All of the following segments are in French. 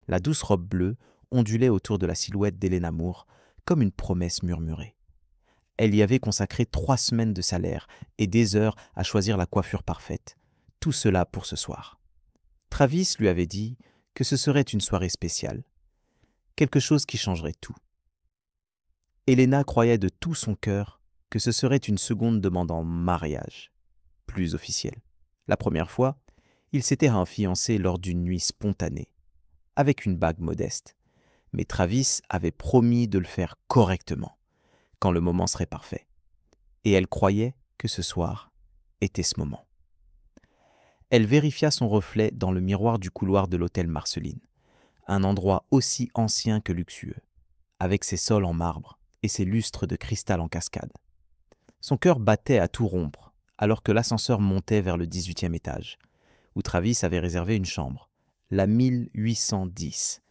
La douce robe bleue ondulait autour de la silhouette d'Helena Moore comme une promesse murmurée. Elle y avait consacré 3 semaines de salaire et des heures à choisir la coiffure parfaite. Tout cela pour ce soir. Travis lui avait dit que ce serait une soirée spéciale, quelque chose qui changerait tout. Helena croyait de tout son cœur que ce serait une seconde demande en mariage, plus officielle. La première fois, il s'était fiancé lors d'une nuit spontanée, avec une bague modeste. Mais Travis avait promis de le faire correctement, quand le moment serait parfait. Et elle croyait que ce soir était ce moment. Elle vérifia son reflet dans le miroir du couloir de l'hôtel Marceline, un endroit aussi ancien que luxueux, avec ses sols en marbre et ses lustres de cristal en cascade. Son cœur battait à tout rompre, alors que l'ascenseur montait vers le 18e étage, où Travis avait réservé une chambre, la 1810.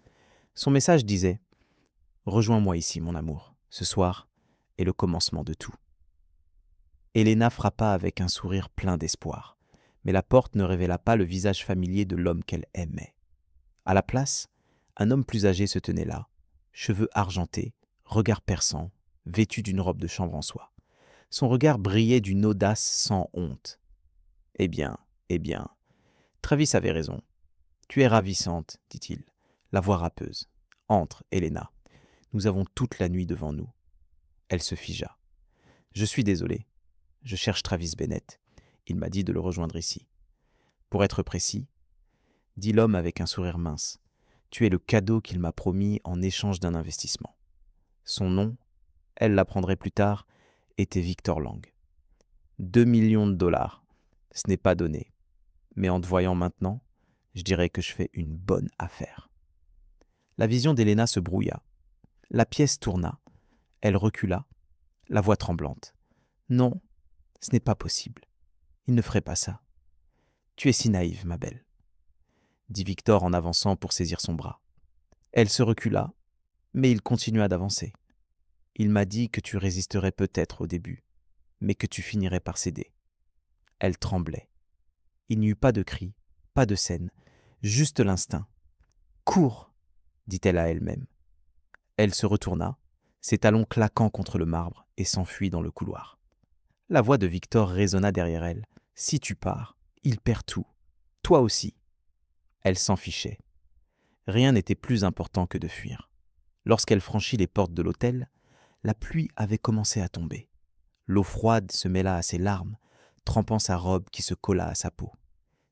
Son message disait « Rejoins-moi ici, mon amour, ce soir est le commencement de tout ». Helena frappa avec un sourire plein d'espoir, mais la porte ne révéla pas le visage familier de l'homme qu'elle aimait. À la place, un homme plus âgé se tenait là, cheveux argentés, regard perçant, vêtu d'une robe de chambre en soie. Son regard brillait d'une audace sans honte. « Eh bien, Travis avait raison. Tu es ravissante, dit-il, la voix râpeuse. Entre, Helena. Nous avons toute la nuit devant nous. » Elle se figea. « Je suis désolé. Je cherche Travis Bennett. Il m'a dit de le rejoindre ici. » « Pour être précis, dit l'homme avec un sourire mince, tu es le cadeau qu'il m'a promis en échange d'un investissement. Son nom, elle l'apprendrait plus tard, était Victor Lang. 2 millions de dollars. Ce n'est pas donné. Mais en te voyant maintenant, je dirais que je fais une bonne affaire. La vision d'Helena se brouilla. La pièce tourna. Elle recula, la voix tremblante. Non, ce n'est pas possible. Il ne ferait pas ça. Tu es si naïve, ma belle, dit Victor en avançant pour saisir son bras. Elle se recula, mais il continua d'avancer. Il m'a dit que tu résisterais peut-être au début, mais que tu finirais par céder. Elle tremblait. Il n'y eut pas de cri, pas de scène, juste l'instinct. « Cours !» dit-elle à elle-même. Elle se retourna, ses talons claquant contre le marbre, et s'enfuit dans le couloir. La voix de Victor résonna derrière elle. « Si tu pars, il perd tout. Toi aussi. » Elle s'en fichait. Rien n'était plus important que de fuir. Lorsqu'elle franchit les portes de l'hôtel, la pluie avait commencé à tomber. L'eau froide se mêla à ses larmes, trempant sa robe qui se colla à sa peau.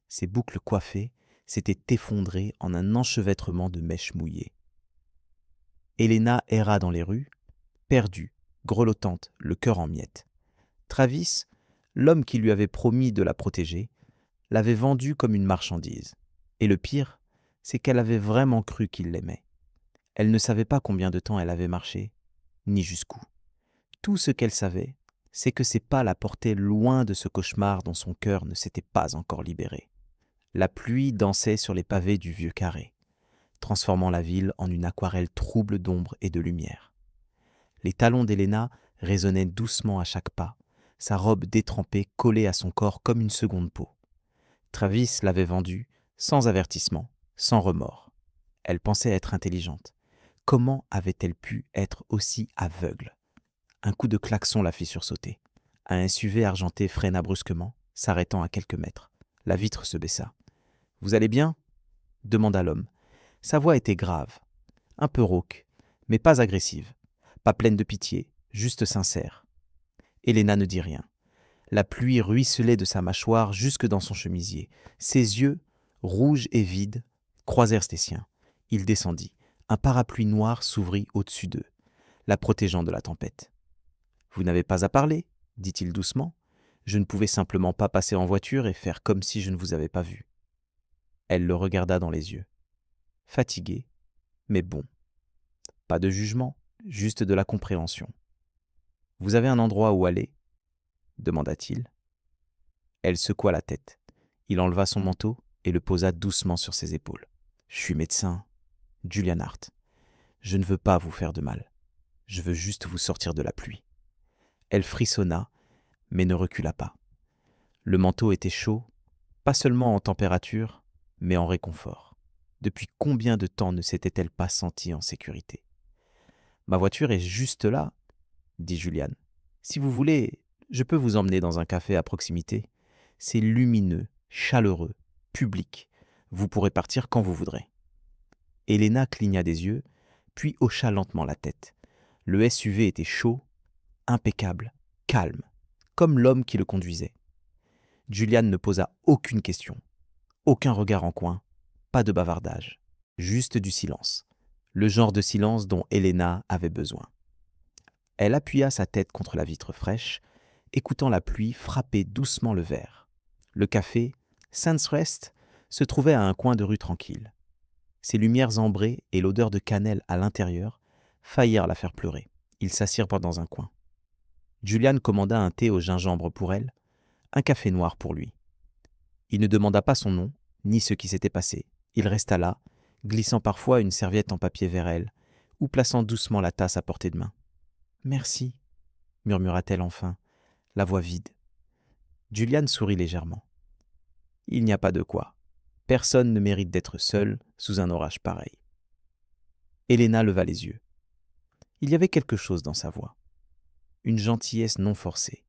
Ses boucles coiffées s'étaient effondrées en un enchevêtrement de mèches mouillées. Helena erra dans les rues, perdue, grelottante, le cœur en miettes. Travis, l'homme qui lui avait promis de la protéger, l'avait vendue comme une marchandise. Et le pire, c'est qu'elle avait vraiment cru qu'il l'aimait. Elle ne savait pas combien de temps elle avait marché, ni jusqu'où. Tout ce qu'elle savait, c'est que ses pas la portaient loin de ce cauchemar dont son cœur ne s'était pas encore libéré. La pluie dansait sur les pavés du vieux carré, transformant la ville en une aquarelle trouble d'ombre et de lumière. Les talons d'Helena résonnaient doucement à chaque pas, sa robe détrempée collée à son corps comme une seconde peau. Travis l'avait vendue, sans avertissement, sans remords. Elle pensait être intelligente. Comment avait-elle pu être aussi aveugle ? Un coup de klaxon la fit sursauter. Un SUV argenté freina brusquement, s'arrêtant à quelques mètres. La vitre se baissa. « Vous allez bien ?» demanda l'homme. Sa voix était grave, un peu rauque, mais pas agressive, pas pleine de pitié, juste sincère. Helena ne dit rien. La pluie ruisselait de sa mâchoire jusque dans son chemisier. Ses yeux, rouges et vides, croisèrent les siens. Il descendit. Un parapluie noir s'ouvrit au-dessus d'eux, la protégeant de la tempête. « Vous n'avez pas à parler, dit-il doucement. Je ne pouvais simplement pas passer en voiture et faire comme si je ne vous avais pas vu. » Elle le regarda dans les yeux. Fatigué, mais bon. Pas de jugement, juste de la compréhension. « Vous avez un endroit où aller ?» demanda-t-il. Elle secoua la tête. Il enleva son manteau et le posa doucement sur ses épaules. « Je suis médecin, Julian Hart. Je ne veux pas vous faire de mal. Je veux juste vous sortir de la pluie. » Elle frissonna, mais ne recula pas. Le manteau était chaud, pas seulement en température, mais en réconfort. Depuis combien de temps ne s'était-elle pas sentie en sécurité? Ma voiture est juste là, dit Julian. Si vous voulez, je peux vous emmener dans un café à proximité. C'est lumineux, chaleureux, public. Vous pourrez partir quand vous voudrez. Elena cligna des yeux, puis hocha lentement la tête. Le SUV était chaud, impeccable, calme, comme l'homme qui le conduisait. Julian ne posa aucune question, aucun regard en coin, pas de bavardage, juste du silence, le genre de silence dont Elena avait besoin. Elle appuya sa tête contre la vitre fraîche, écoutant la pluie frapper doucement le verre. Le café, Sands Rest, se trouvait à un coin de rue tranquille. Ses lumières ambrées et l'odeur de cannelle à l'intérieur faillirent la faire pleurer. Ils s'assirent dans un coin. Julian commanda un thé au gingembre pour elle, un café noir pour lui. Il ne demanda pas son nom, ni ce qui s'était passé. Il resta là, glissant parfois une serviette en papier vers elle, ou plaçant doucement la tasse à portée de main. « Merci, » murmura-t-elle enfin, la voix vide. Julian sourit légèrement. « Il n'y a pas de quoi. Personne ne mérite d'être seul sous un orage pareil. » Elena leva les yeux. Il y avait quelque chose dans sa voix. Une gentillesse non forcée,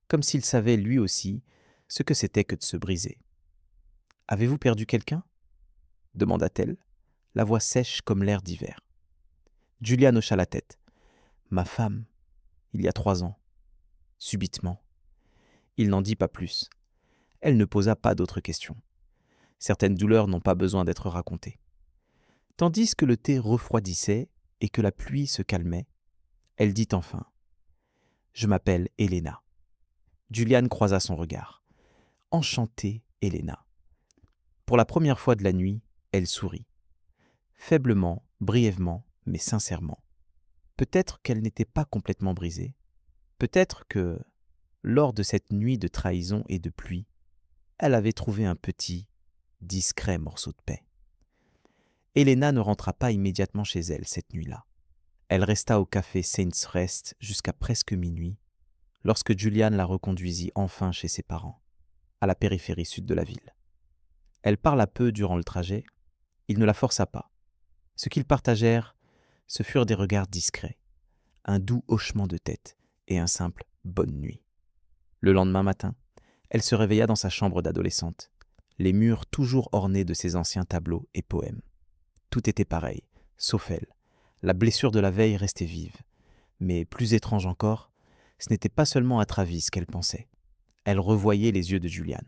comme s'il savait lui aussi ce que c'était que de se briser. « Avez-vous perdu quelqu'un » demanda-t-elle, la voix sèche comme l'air d'hiver. Julian hocha la tête. « Ma femme, il y a 3 ans. » Subitement. Il n'en dit pas plus. Elle ne posa pas d'autres questions. Certaines douleurs n'ont pas besoin d'être racontées. Tandis que le thé refroidissait et que la pluie se calmait, elle dit enfin « Je m'appelle Elena. » Julian croisa son regard. « Enchantée, Elena. » Pour la première fois de la nuit, elle sourit. Faiblement, brièvement, mais sincèrement. Peut-être qu'elle n'était pas complètement brisée. Peut-être que, lors de cette nuit de trahison et de pluie, elle avait trouvé un petit, discret morceau de paix. Elena ne rentra pas immédiatement chez elle cette nuit-là. Elle resta au café Saints Rest jusqu'à presque minuit, lorsque Julian la reconduisit enfin chez ses parents, à la périphérie sud de la ville. Elle parla peu durant le trajet, il ne la força pas. Ce qu'ils partagèrent, ce furent des regards discrets, un doux hochement de tête et un simple « bonne nuit ». Le lendemain matin, elle se réveilla dans sa chambre d'adolescente, les murs toujours ornés de ses anciens tableaux et poèmes. Tout était pareil, sauf elle. La blessure de la veille restait vive. Mais plus étrange encore, ce n'était pas seulement à Travis qu'elle pensait. Elle revoyait les yeux de Julian.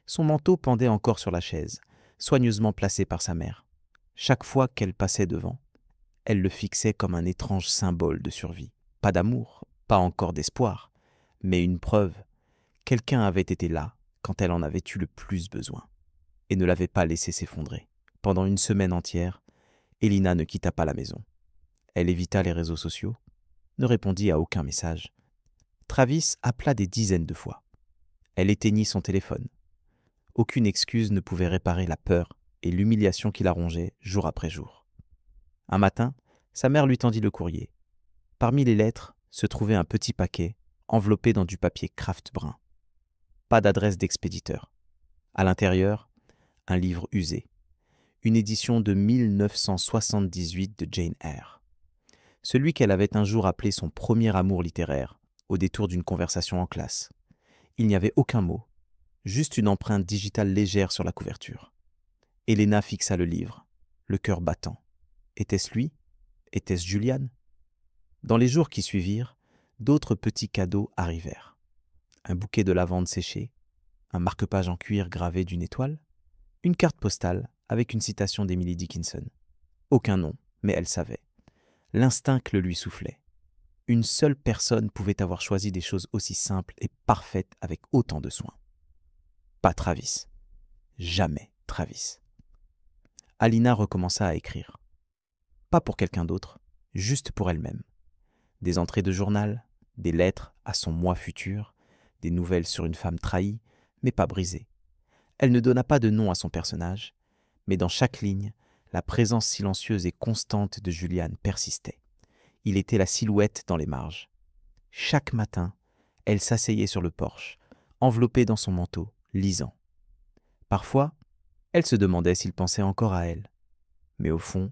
Son manteau pendait encore sur la chaise, soigneusement placé par sa mère. Chaque fois qu'elle passait devant, elle le fixait comme un étrange symbole de survie. Pas d'amour, pas encore d'espoir, mais une preuve. Quelqu'un avait été là quand elle en avait eu le plus besoin et ne l'avait pas laissé s'effondrer. Pendant une semaine entière, Elena ne quitta pas la maison. Elle évita les réseaux sociaux, ne répondit à aucun message. Travis appela des dizaines de fois. Elle éteignit son téléphone. Aucune excuse ne pouvait réparer la peur et l'humiliation qui la rongeait jour après jour. Un matin, sa mère lui tendit le courrier. Parmi les lettres se trouvait un petit paquet enveloppé dans du papier Kraft brun. Pas d'adresse d'expéditeur. À l'intérieur, un livre usé. Une édition de 1978 de Jane Eyre. Celui qu'elle avait un jour appelé son premier amour littéraire, au détour d'une conversation en classe. Il n'y avait aucun mot, juste une empreinte digitale légère sur la couverture. Elena fixa le livre, le cœur battant. Était-ce lui? Était-ce Julian? Dans les jours qui suivirent, d'autres petits cadeaux arrivèrent. Un bouquet de lavande séchée, un marque-page en cuir gravé d'une étoile, une carte postale avec une citation d'Emily Dickinson. Aucun nom, mais elle savait. L'instinct le lui soufflait. Une seule personne pouvait avoir choisi des choses aussi simples et parfaites avec autant de soin. Pas Travis. Jamais Travis. Alina recommença à écrire. Pas pour quelqu'un d'autre, juste pour elle-même. Des entrées de journal, des lettres à son moi futur, des nouvelles sur une femme trahie, mais pas brisée. Elle ne donna pas de nom à son personnage, mais dans chaque ligne, la présence silencieuse et constante de Julian persistait. Il était la silhouette dans les marges. Chaque matin, elle s'asseyait sur le porche, enveloppée dans son manteau, lisant. Parfois, Elle se demandait s'il pensait encore à elle. Mais au fond,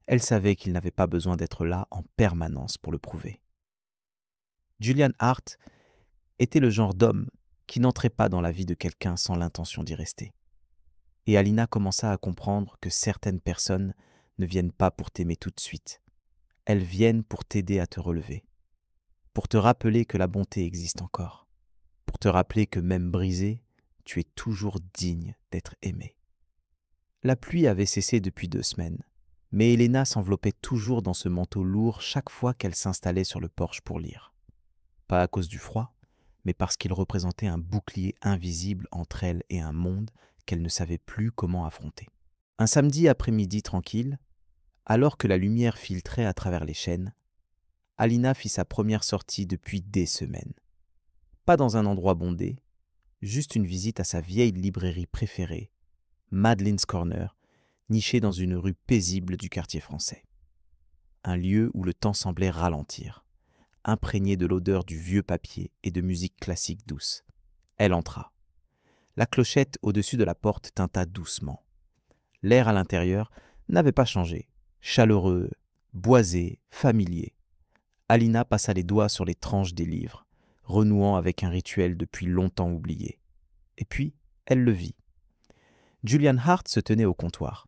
elle savait qu'il n'avait pas besoin d'être là en permanence pour le prouver. Julian Hart était le genre d'homme qui n'entrait pas dans la vie de quelqu'un sans l'intention d'y rester. Et Alina commença à comprendre que certaines personnes ne viennent pas pour t'aimer tout de suite. Elles viennent pour t'aider à te relever, pour te rappeler que la bonté existe encore, pour te rappeler que même brisé, tu es toujours digne d'être aimé. La pluie avait cessé depuis 2 semaines, mais Elena s'enveloppait toujours dans ce manteau lourd chaque fois qu'elle s'installait sur le porche pour lire. Pas à cause du froid, mais parce qu'il représentait un bouclier invisible entre elle et un monde qu'elle ne savait plus comment affronter. Un samedi après-midi tranquille, alors que la lumière filtrait à travers les chênes, Alina fit sa première sortie depuis des semaines. Pas dans un endroit bondé, juste une visite à sa vieille librairie préférée, Madeline's Corner, nichée dans une rue paisible du quartier français. Un lieu où le temps semblait ralentir, imprégné de l'odeur du vieux papier et de musique classique douce. Elle entra. La clochette au-dessus de la porte tinta doucement. L'air à l'intérieur n'avait pas changé, chaleureux, boisé, familier. Alina passa les doigts sur les tranches des livres, renouant avec un rituel depuis longtemps oublié. Et puis, elle le vit. Julian Hart se tenait au comptoir,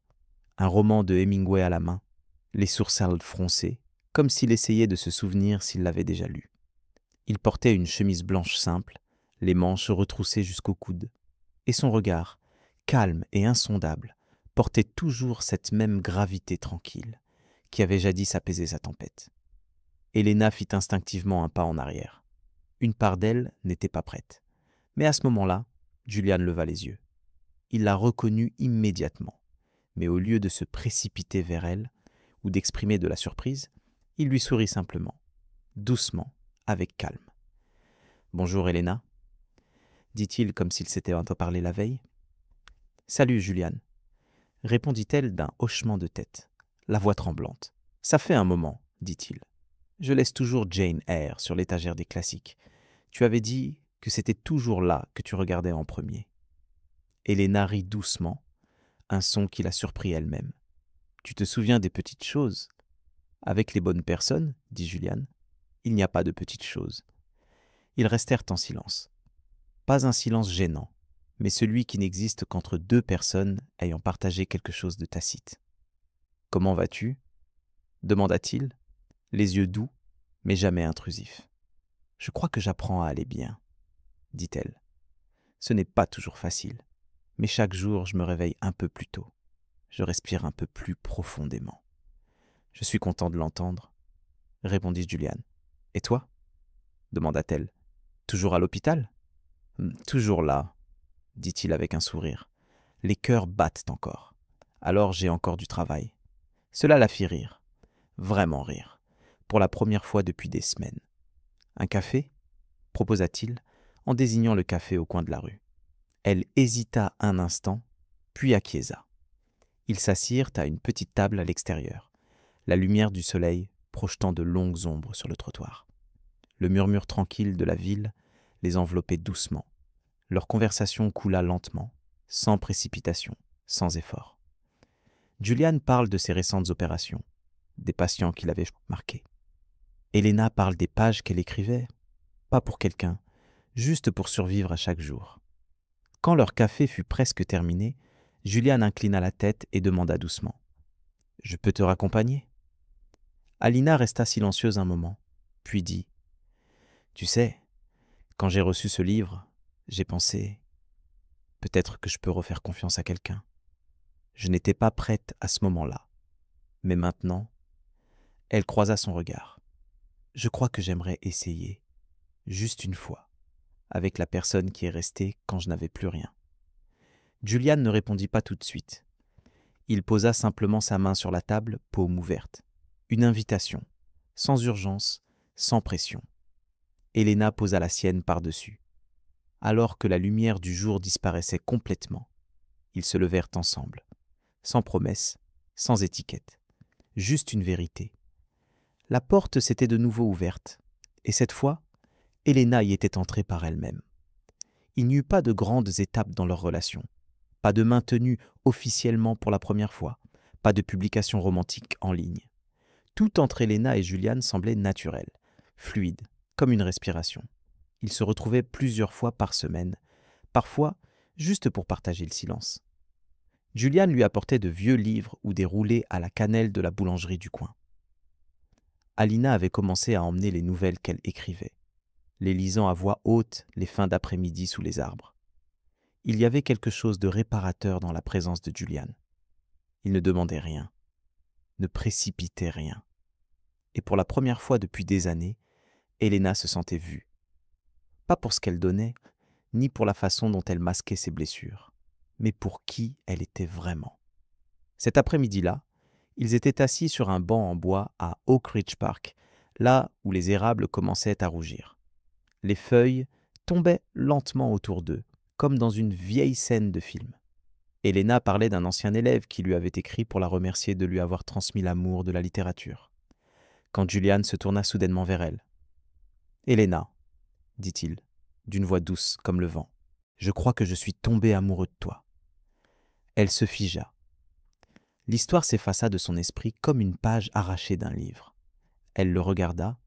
un roman de Hemingway à la main, les sourcils froncés, comme s'il essayait de se souvenir s'il l'avait déjà lu. Il portait une chemise blanche simple, les manches retroussées jusqu'au coude, et son regard, calme et insondable, portait toujours cette même gravité tranquille qui avait jadis apaisé sa tempête. Elena fit instinctivement un pas en arrière. Une part d'elle n'était pas prête. Mais à ce moment-là, Julian leva les yeux. Il la reconnut immédiatement. Mais au lieu de se précipiter vers elle ou d'exprimer de la surprise, il lui sourit simplement, doucement, avec calme. « Bonjour Elena » dit-il comme s'il s'était parlé la veille. « Salut Julian » répondit-elle d'un hochement de tête, la voix tremblante. « Ça fait un moment, dit-il. Je laisse toujours Jane Eyre sur l'étagère des classiques. Tu avais dit que c'était toujours là que tu regardais en premier. » Elena rit doucement, un son qui la surprit elle-même. « Tu te souviens des petites choses ?»« Avec les bonnes personnes, dit Julian, il n'y a pas de petites choses. » Ils restèrent en silence. Pas un silence gênant, mais celui qui n'existe qu'entre 2 personnes ayant partagé quelque chose de tacite. « Comment vas-tu » demanda-t-il, les yeux doux, mais jamais intrusifs. « Je crois que j'apprends à aller bien, » dit-elle. « Ce n'est pas toujours facile, mais chaque jour je me réveille un peu plus tôt. Je respire un peu plus profondément. »« Je suis content de l'entendre, » répondit Julian. « Et toi ?» demanda-t-elle. « Toujours à l'hôpital ?»« Toujours là, » dit-il avec un sourire. « Les cœurs battent encore. Alors j'ai encore du travail. » Cela la fit rire, vraiment rire, pour la première fois depuis des semaines. « Un café ?» proposa-t-il, en désignant le café au coin de la rue. Elle hésita un instant, puis acquiesça. Ils s'assirent à une petite table à l'extérieur, la lumière du soleil projetant de longues ombres sur le trottoir. Le murmure tranquille de la ville les enveloppait doucement. Leur conversation coula lentement, sans précipitation, sans effort. Julian parle de ses récentes opérations, des patients qu'il avait marqués. Elena parle des pages qu'elle écrivait, pas pour quelqu'un, juste pour survivre à chaque jour. Quand leur café fut presque terminé, Julian inclina la tête et demanda doucement « Je peux te raccompagner ?» Alina resta silencieuse un moment, puis dit « Tu sais, quand j'ai reçu ce livre, j'ai pensé « Peut-être que je peux refaire confiance à quelqu'un. » Je n'étais pas prête à ce moment-là. Mais maintenant, elle croisa son regard. « Je crois que j'aimerais essayer, juste une fois, avec la personne qui est restée quand je n'avais plus rien. » Julian ne répondit pas tout de suite. Il posa simplement sa main sur la table, paume ouverte. Une invitation, sans urgence, sans pression. Elena posa la sienne par-dessus. Alors que la lumière du jour disparaissait complètement, ils se levèrent ensemble, sans promesse, sans étiquette, juste une vérité. La porte s'était de nouveau ouverte, et cette fois, Elena y était entrée par elle-même. Il n'y eut pas de grandes étapes dans leur relation, Pas de main tenue officiellement pour la première fois. Pas de publication romantique en ligne. Tout entre Elena et Julian semblait naturel, fluide, comme une respiration. Ils se retrouvaient plusieurs fois par semaine, parfois juste pour partager le silence. Julian lui apportait de vieux livres ou des roulés à la cannelle de la boulangerie du coin. Alina avait commencé à emmener les nouvelles qu'elle écrivait, les lisant à voix haute les fins d'après-midi sous les arbres. Il y avait quelque chose de réparateur dans la présence de Julian. Il ne demandait rien, ne précipitait rien. Et pour la première fois depuis des années, Elena se sentait vue. Pas pour ce qu'elle donnait, ni pour la façon dont elle masquait ses blessures, mais pour qui elle était vraiment. Cet après-midi-là, ils étaient assis sur un banc en bois à Oak Ridge Park, là où les érables commençaient à rougir. Les feuilles tombaient lentement autour d'eux, comme dans une vieille scène de film. Elena parlait d'un ancien élève qui lui avait écrit pour la remercier de lui avoir transmis l'amour de la littérature. Quand Julian se tourna soudainement vers elle. « Elena, dit-il, d'une voix douce comme le vent, je crois que je suis tombé amoureux de toi. » Elle se figea. L'histoire s'effaça de son esprit comme une page arrachée d'un livre. Elle le regarda,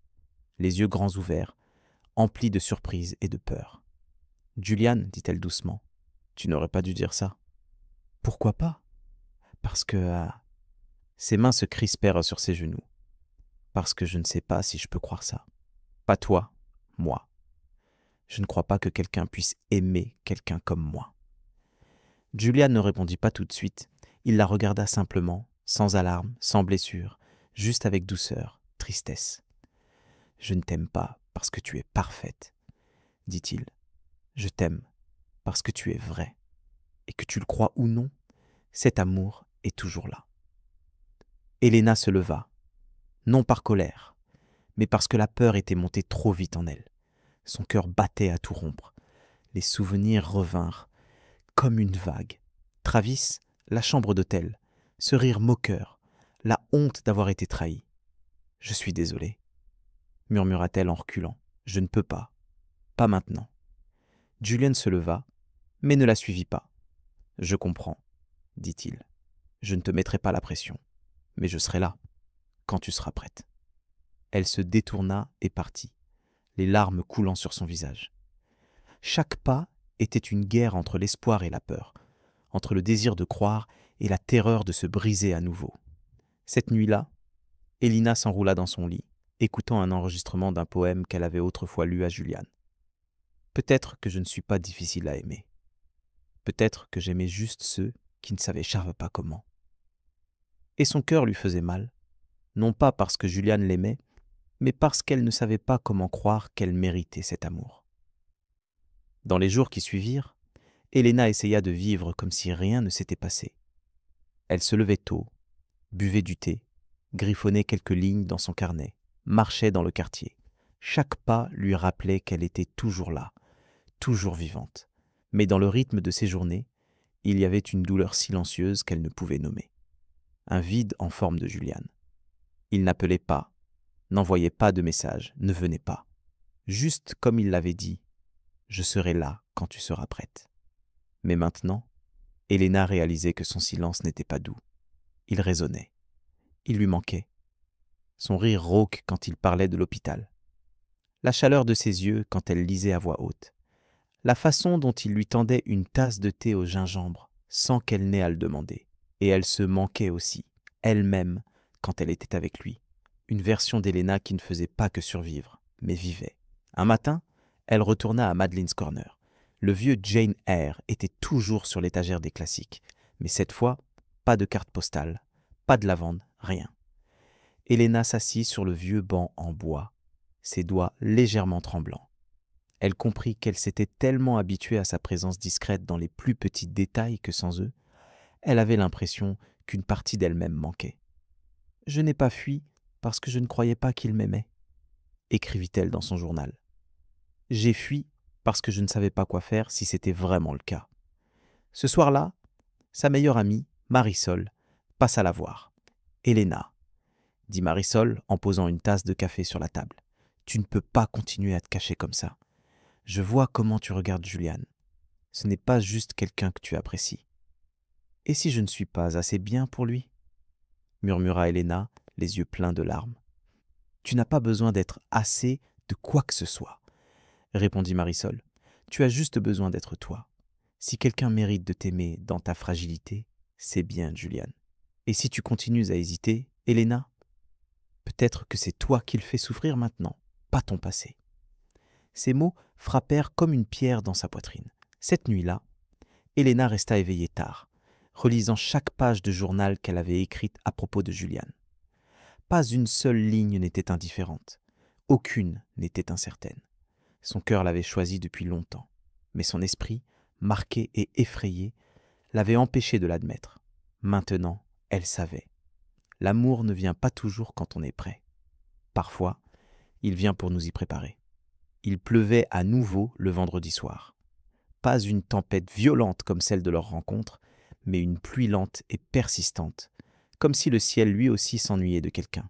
les yeux grands ouverts, emplis de surprise et de peur. « Julian, dit-elle doucement, tu n'aurais pas dû dire ça. »« Pourquoi pas ? Parce que... Ses mains se crispèrent sur ses genoux. « Parce que je ne sais pas si je peux croire ça. Pas toi, moi. Je ne crois pas que quelqu'un puisse aimer quelqu'un comme moi. » Julian ne répondit pas tout de suite. Il la regarda simplement, sans alarme, sans blessure, juste avec douceur, tristesse. « Je ne t'aime pas parce que tu es parfaite, dit-il. Je t'aime parce que tu es vraie. Et que tu le crois ou non, cet amour est toujours là. » Elena se leva, non par colère, mais parce que la peur était montée trop vite en elle. Son cœur battait à tout rompre. Les souvenirs revinrent, comme une vague. Travis, la chambre d'hôtel, ce rire moqueur, la honte d'avoir été trahie. « Je suis désolée, » murmura-t-elle en reculant. « Je ne peux pas. Pas maintenant. » Julian se leva, mais ne la suivit pas. « Je comprends, » dit-il. « Je ne te mettrai pas la pression, mais je serai là, quand tu seras prête. » Elle se détourna et partit, les larmes coulant sur son visage. Chaque pas était une guerre entre l'espoir et la peur, entre le désir de croire et la terreur de se briser à nouveau. Cette nuit-là, Elina s'enroula dans son lit, écoutant un enregistrement d'un poème qu'elle avait autrefois lu à Julian. Peut-être que je ne suis pas difficile à aimer. Peut-être que j'aimais juste ceux qui ne savaient pas comment. Et son cœur lui faisait mal, non pas parce que Julian l'aimait, mais parce qu'elle ne savait pas comment croire qu'elle méritait cet amour. Dans les jours qui suivirent, Elena essaya de vivre comme si rien ne s'était passé. Elle se levait tôt, buvait du thé, griffonnait quelques lignes dans son carnet, marchait dans le quartier. Chaque pas lui rappelait qu'elle était toujours là, toujours vivante. Mais dans le rythme de ses journées, il y avait une douleur silencieuse qu'elle ne pouvait nommer. Un vide en forme de Julian. Il n'appelait pas, n'envoyait pas de message, ne venait pas. Juste comme il l'avait dit, « Je serai là quand tu seras prête. » Mais maintenant, Elena réalisait que son silence n'était pas doux. Il résonnait. Il lui manquait. Son rire rauque quand il parlait de l'hôpital. La chaleur de ses yeux quand elle lisait à voix haute. La façon dont il lui tendait une tasse de thé au gingembre sans qu'elle n'ait à le demander. Et elle se manquait aussi, elle-même, quand elle était avec lui. Une version d'Elena qui ne faisait pas que survivre, mais vivait. Un matin, elle retourna à Madeline's Corner. Le vieux Jane Eyre était toujours sur l'étagère des classiques. Mais cette fois, pas de carte postale, pas de lavande, rien. Elena s'assit sur le vieux banc en bois, ses doigts légèrement tremblants. Elle comprit qu'elle s'était tellement habituée à sa présence discrète dans les plus petits détails que sans eux, elle avait l'impression qu'une partie d'elle-même manquait. « Je n'ai pas fui parce que je ne croyais pas qu'il m'aimait », écrivit-elle dans son journal. « J'ai fui parce que je ne savais pas quoi faire si c'était vraiment le cas. » Ce soir-là, sa meilleure amie, Marisol, passa la voir. « Elena, » dit Marisol en posant une tasse de café sur la table, « tu ne peux pas continuer à te cacher comme ça. Je vois comment tu regardes Julian. Ce n'est pas juste quelqu'un que tu apprécies. Et si je ne suis pas assez bien pour lui? Murmura Helena, les yeux pleins de larmes. Tu n'as pas besoin d'être assez de quoi que ce soit, répondit Marisol. Tu as juste besoin d'être toi. Si quelqu'un mérite de t'aimer dans ta fragilité, c'est bien Julian. Et si tu continues à hésiter, Helena, peut-être que c'est toi qui le fais souffrir maintenant, pas ton passé. Ces mots frappèrent comme une pierre dans sa poitrine. Cette nuit-là, Helena resta éveillée tard, relisant chaque page de journal qu'elle avait écrite à propos de Julian. Pas une seule ligne n'était indifférente. Aucune n'était incertaine. Son cœur l'avait choisi depuis longtemps, mais son esprit, marqué et effrayé, l'avait empêché de l'admettre. Maintenant, elle savait. L'amour ne vient pas toujours quand on est prêt. Parfois, il vient pour nous y préparer. Il pleuvait à nouveau le vendredi soir. Pas une tempête violente comme celle de leur rencontre, mais une pluie lente et persistante, comme si le ciel lui aussi s'ennuyait de quelqu'un.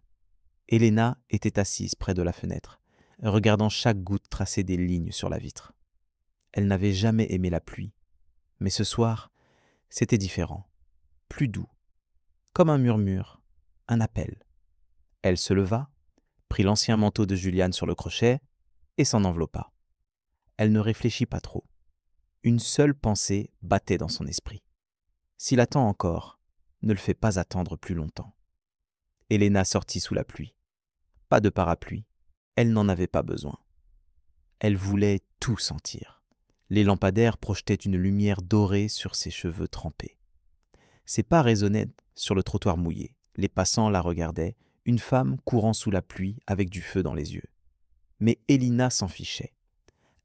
Helena était assise près de la fenêtre, regardant chaque goutte tracer des lignes sur la vitre. Elle n'avait jamais aimé la pluie, mais ce soir, c'était différent, plus doux, comme un murmure, un appel. Elle se leva, prit l'ancien manteau de Julian sur le crochet et s'en enveloppa. Elle ne réfléchit pas trop. Une seule pensée battait dans son esprit. S'il attend encore, ne le fais pas attendre plus longtemps. Helena sortit sous la pluie. Pas de parapluie, elle n'en avait pas besoin. Elle voulait tout sentir. Les lampadaires projetaient une lumière dorée sur ses cheveux trempés. Ses pas résonnaient sur le trottoir mouillé. Les passants la regardaient, une femme courant sous la pluie avec du feu dans les yeux. Mais Helena s'en fichait.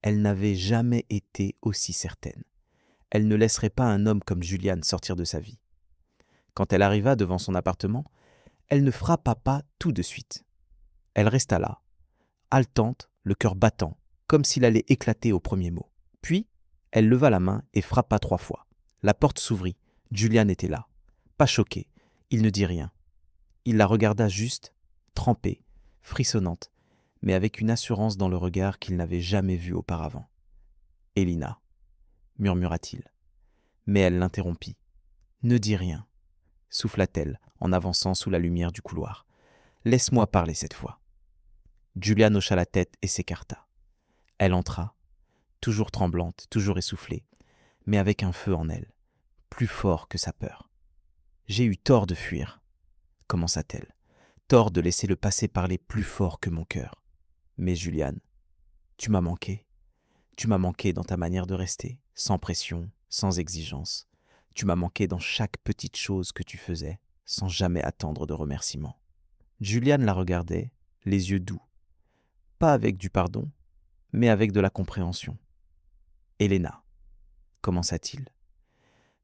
Elle n'avait jamais été aussi certaine. Elle ne laisserait pas un homme comme Julian sortir de sa vie. Quand elle arriva devant son appartement, elle ne frappa pas tout de suite. Elle resta là, haletante, le cœur battant, comme s'il allait éclater au premier mot. Puis, elle leva la main et frappa 3 fois. La porte s'ouvrit. Julian était là. Pas choqué, il ne dit rien. Il la regarda juste, trempée, frissonnante, mais avec une assurance dans le regard qu'il n'avait jamais vue auparavant. « Helena » murmura-t-il. Mais elle l'interrompit. « Ne dis rien » souffla-t-elle en avançant sous la lumière du couloir. « Laisse-moi parler cette fois. » Julian hocha la tête et s'écarta. Elle entra, toujours tremblante, toujours essoufflée, mais avec un feu en elle, plus fort que sa peur. « J'ai eu tort de fuir, » commença-t-elle. « Tort de laisser le passé parler plus fort que mon cœur. Mais Julian, tu m'as manqué. Tu m'as manqué dans ta manière de rester, sans pression, sans exigence. Tu m'as manqué dans chaque petite chose que tu faisais, sans jamais attendre de remerciements. » Julian la regardait, les yeux doux, pas avec du pardon, mais avec de la compréhension. « Helena, » commença-t-il.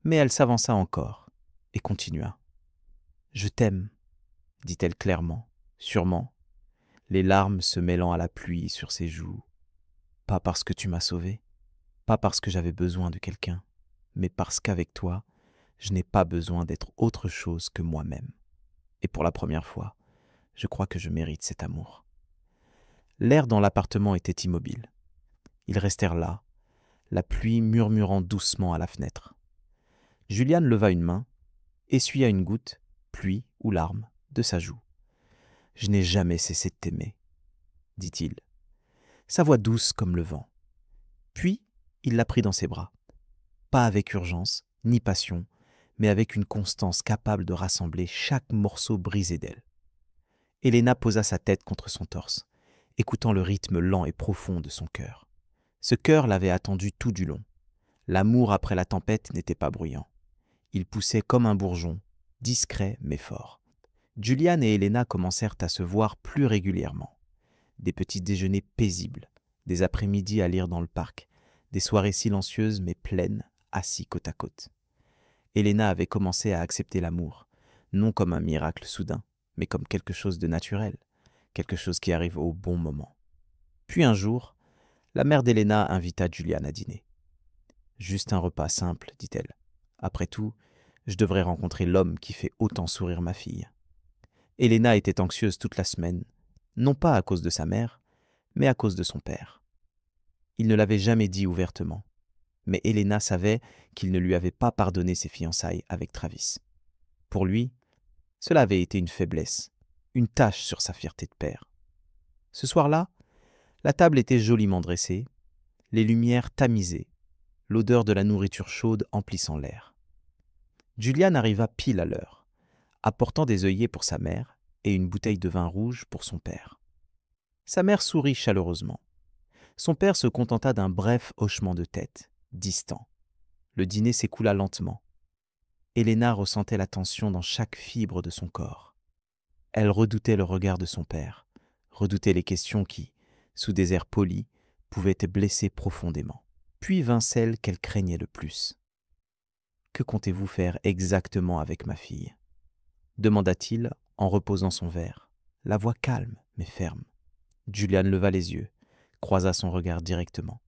Mais elle s'avança encore et continua. « Je t'aime, » dit-elle clairement, sûrement, les larmes se mêlant à la pluie sur ses joues. Pas parce que tu m'as sauvé, pas parce que j'avais besoin de quelqu'un, mais parce qu'avec toi, je n'ai pas besoin d'être autre chose que moi-même. Et pour la première fois, je crois que je mérite cet amour. L'air dans l'appartement était immobile. Ils restèrent là, la pluie murmurant doucement à la fenêtre. Julian leva une main, essuya une goutte, pluie ou larme, de sa joue. « Je n'ai jamais cessé de t'aimer, » dit-il, sa voix douce comme le vent. Puis, il la prit dans ses bras, pas avec urgence, ni passion, mais avec une constance capable de rassembler chaque morceau brisé d'elle. Helena posa sa tête contre son torse, écoutant le rythme lent et profond de son cœur. Ce cœur l'avait attendu tout du long. L'amour après la tempête n'était pas bruyant. Il poussait comme un bourgeon, discret mais fort. Julian et Helena commencèrent à se voir plus régulièrement. Des petits déjeuners paisibles, des après-midi à lire dans le parc, des soirées silencieuses mais pleines, assis côte à côte. Helena avait commencé à accepter l'amour, non comme un miracle soudain, mais comme quelque chose de naturel, quelque chose qui arrive au bon moment. Puis un jour, la mère d'Helena invita Julian à dîner. « Juste un repas simple, dit-elle. Après tout, je devrais rencontrer l'homme qui fait autant sourire ma fille. » Helena était anxieuse toute la semaine, non pas à cause de sa mère, mais à cause de son père. Il ne l'avait jamais dit ouvertement, Mais Elena savait qu'il ne lui avait pas pardonné ses fiançailles avec Travis. Pour lui, cela avait été une faiblesse, une tache sur sa fierté de père. Ce soir-là, la table était joliment dressée, les lumières tamisées, l'odeur de la nourriture chaude emplissant l'air. Julian arriva pile à l'heure, apportant des œillets pour sa mère et une bouteille de vin rouge pour son père. Sa mère sourit chaleureusement. Son père se contenta d'un bref hochement de tête, distant. Le dîner s'écoula lentement. Elena ressentait la tension dans chaque fibre de son corps. Elle redoutait le regard de son père, redoutait les questions qui, sous des airs polis, pouvaient te blesser profondément. Puis vint celle qu'elle craignait le plus. « Que comptez-vous faire exactement avec ma fille ?» demanda-t-il en reposant son verre, la voix calme mais ferme. Julian leva les yeux, croisa son regard directement,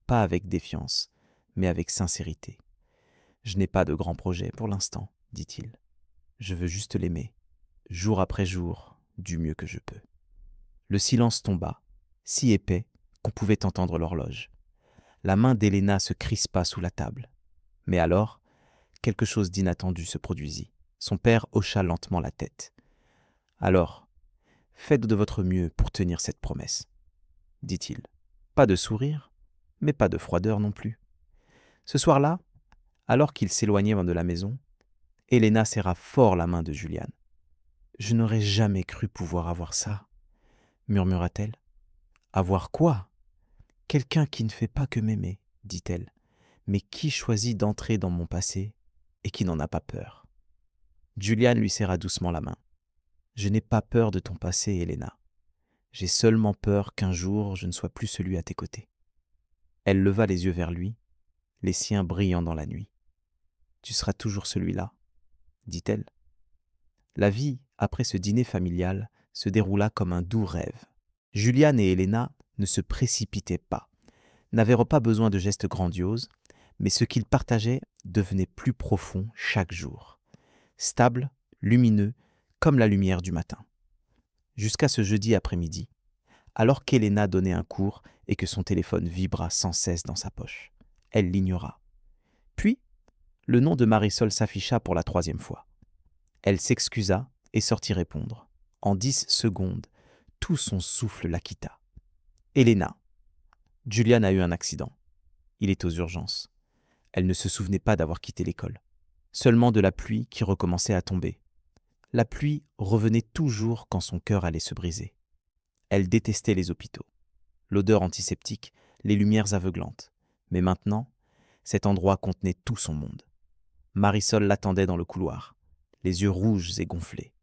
pas avec défiance, mais avec sincérité. « Je n'ai pas de grands projets pour l'instant, dit-il. Je veux juste l'aimer, jour après jour, du mieux que je peux. » Le silence tomba, si épais qu'on pouvait entendre l'horloge. La main d'Elena se crispa sous la table. Mais alors, quelque chose d'inattendu se produisit. Son père hocha lentement la tête. « Alors, faites de votre mieux pour tenir cette promesse, » dit-il. Pas de sourire, mais pas de froideur non plus. Ce soir-là, alors qu'il s'éloignait de la maison, Elena serra fort la main de Julian. « Je n'aurais jamais cru pouvoir avoir ça, » murmura-t-elle. « Avoir quoi ? Quelqu'un qui ne fait pas que m'aimer, » dit-elle, mais qui choisit d'entrer dans mon passé et qui n'en a pas peur. Julian lui serra doucement la main. « Je n'ai pas peur de ton passé, Elena. J'ai seulement peur qu'un jour je ne sois plus celui à tes côtés. » Elle leva les yeux vers lui, les siens brillant dans la nuit. « Tu seras toujours celui-là, » dit-elle. La vie, après ce dîner familial, se déroula comme un doux rêve. Julian et Elena ne se précipitaient pas, n'avaient pas besoin de gestes grandioses, mais ce qu'ils partageaient devenait plus profond chaque jour, stable, lumineux, comme la lumière du matin. Jusqu'à ce jeudi après-midi, alors qu'Elena donnait un cours et que son téléphone vibra sans cesse dans sa poche. Elle l'ignora. Puis, le nom de Marisol s'afficha pour la 3e fois. Elle s'excusa et sortit répondre. En 10 secondes, tout son souffle la quitta. « Elena, Julian a eu un accident. Il est aux urgences. » Elle ne se souvenait pas d'avoir quitté l'école. Seulement de la pluie qui recommençait à tomber. La pluie revenait toujours quand son cœur allait se briser. Elle détestait les hôpitaux, l'odeur antiseptique, les lumières aveuglantes. Mais maintenant, cet endroit contenait tout son monde. Marisol l'attendait dans le couloir, les yeux rouges et gonflés.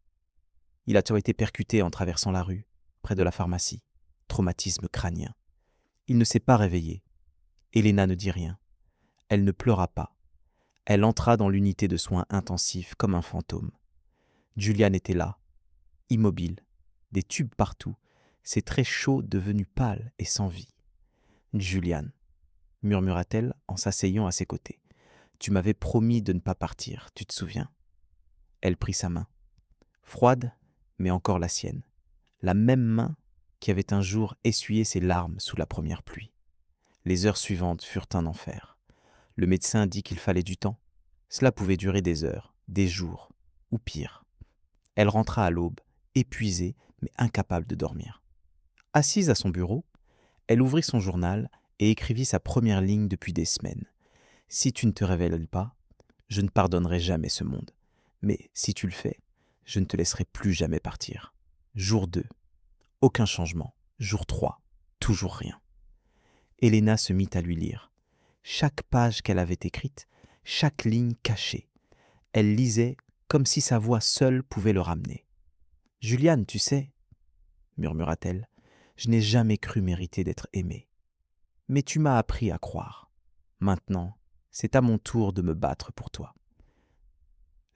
Il a été percuté en traversant la rue, près de la pharmacie. Traumatisme crânien. Il ne s'est pas réveillé. Elena ne dit rien. Elle ne pleura pas. Elle entra dans l'unité de soins intensifs comme un fantôme. Julian était là, immobile, des tubes partout, ses traits chauds devenus pâles et sans vie. « Julian, » murmura-t-elle en s'asseyant à ses côtés. « Tu m'avais promis de ne pas partir, tu te souviens ?» Elle prit sa main, froide, mais encore la sienne, la même main qui avait un jour essuyé ses larmes sous la première pluie. Les heures suivantes furent un enfer. Le médecin dit qu'il fallait du temps. Cela pouvait durer des heures, des jours, ou pire. Elle rentra à l'aube, épuisée, mais incapable de dormir. Assise à son bureau, elle ouvrit son journal et écrivit sa première ligne depuis des semaines. « Si tu ne te révèles pas, je ne pardonnerai jamais ce monde. Mais si tu le fais, je ne te laisserai plus jamais partir. » Jour 2. Aucun changement. Jour 3. Toujours rien. Elena se mit à lui lire. Chaque page qu'elle avait écrite, chaque ligne cachée. Elle lisait comme si sa voix seule pouvait le ramener. « Julian, tu sais, » murmura-t-elle, « je n'ai jamais cru mériter d'être aimée. Mais tu m'as appris à croire. Maintenant, c'est à mon tour de me battre pour toi. »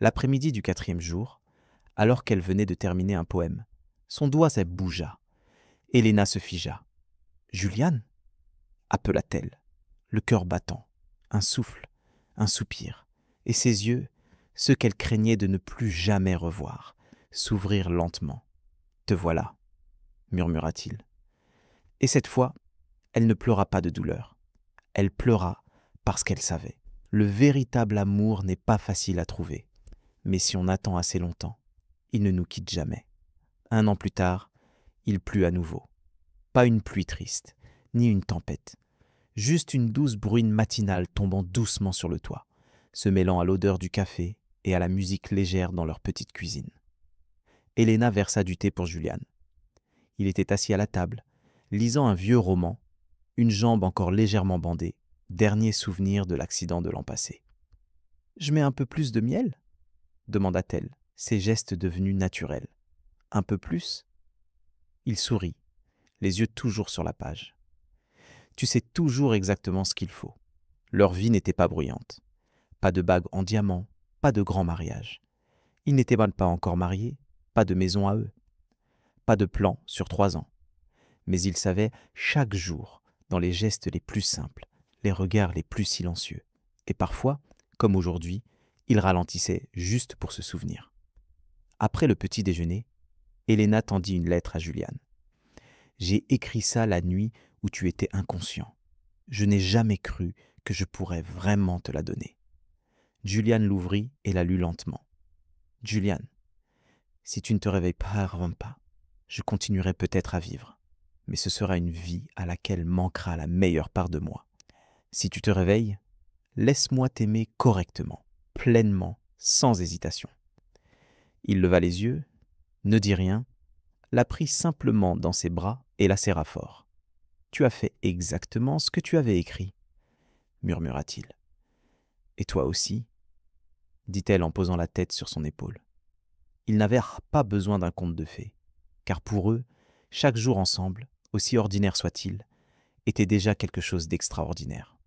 L'après-midi du 4e jour, alors qu'elle venait de terminer un poème, son doigt bougea. Elena se figea. « Julian ?» appela-t-elle, le cœur battant, un souffle, un soupir, et ses yeux, ceux qu'elle craignait de ne plus jamais revoir, s'ouvrirent lentement. « Te voilà » murmura-t-il. Et cette fois, elle ne pleura pas de douleur. Elle pleura parce qu'elle savait. Le véritable amour n'est pas facile à trouver, mais si on attend assez longtemps, il ne nous quitte jamais. 1 an plus tard, il plut à nouveau. Pas une pluie triste, ni une tempête, juste une douce bruine matinale tombant doucement sur le toit, se mêlant à l'odeur du café et à la musique légère dans leur petite cuisine. Elena versa du thé pour Julian. Il était assis à la table, lisant un vieux roman, une jambe encore légèrement bandée, dernier souvenir de l'accident de l'an passé. « Je mets un peu plus de miel ?» demanda-t-elle, ses gestes devenus naturels. « Un peu plus ?» Il sourit, les yeux toujours sur la page. « Tu sais toujours exactement ce qu'il faut. » Leur vie n'était pas bruyante. Pas de bague en diamant, pas de grand mariage. Ils n'étaient même pas encore mariés, pas de maison à eux. Pas de plan sur 3 ans. Mais ils savaient chaque jour, dans les gestes les plus simples, les regards les plus silencieux. Et parfois, comme aujourd'hui, ils ralentissaient juste pour se souvenir. Après le petit déjeuner, Elena tendit une lettre à Julian. « J'ai écrit ça la nuit où tu étais inconscient. Je n'ai jamais cru que je pourrais vraiment te la donner. » Julian l'ouvrit et la lut lentement. « Julian, si tu ne te réveilles pas avant pas, je continuerai peut-être à vivre, mais ce sera une vie à laquelle manquera la meilleure part de moi. Si tu te réveilles, laisse-moi t'aimer correctement, pleinement, sans hésitation. » Il leva les yeux, ne dit rien, la prit simplement dans ses bras et la serra fort. « Tu as fait exactement ce que tu avais écrit, » murmura-t-il. « Et toi aussi ?» dit-elle en posant la tête sur son épaule. Ils n'avaient pas besoin d'un conte de fées, car pour eux, chaque jour ensemble, aussi ordinaire soit-il, était déjà quelque chose d'extraordinaire.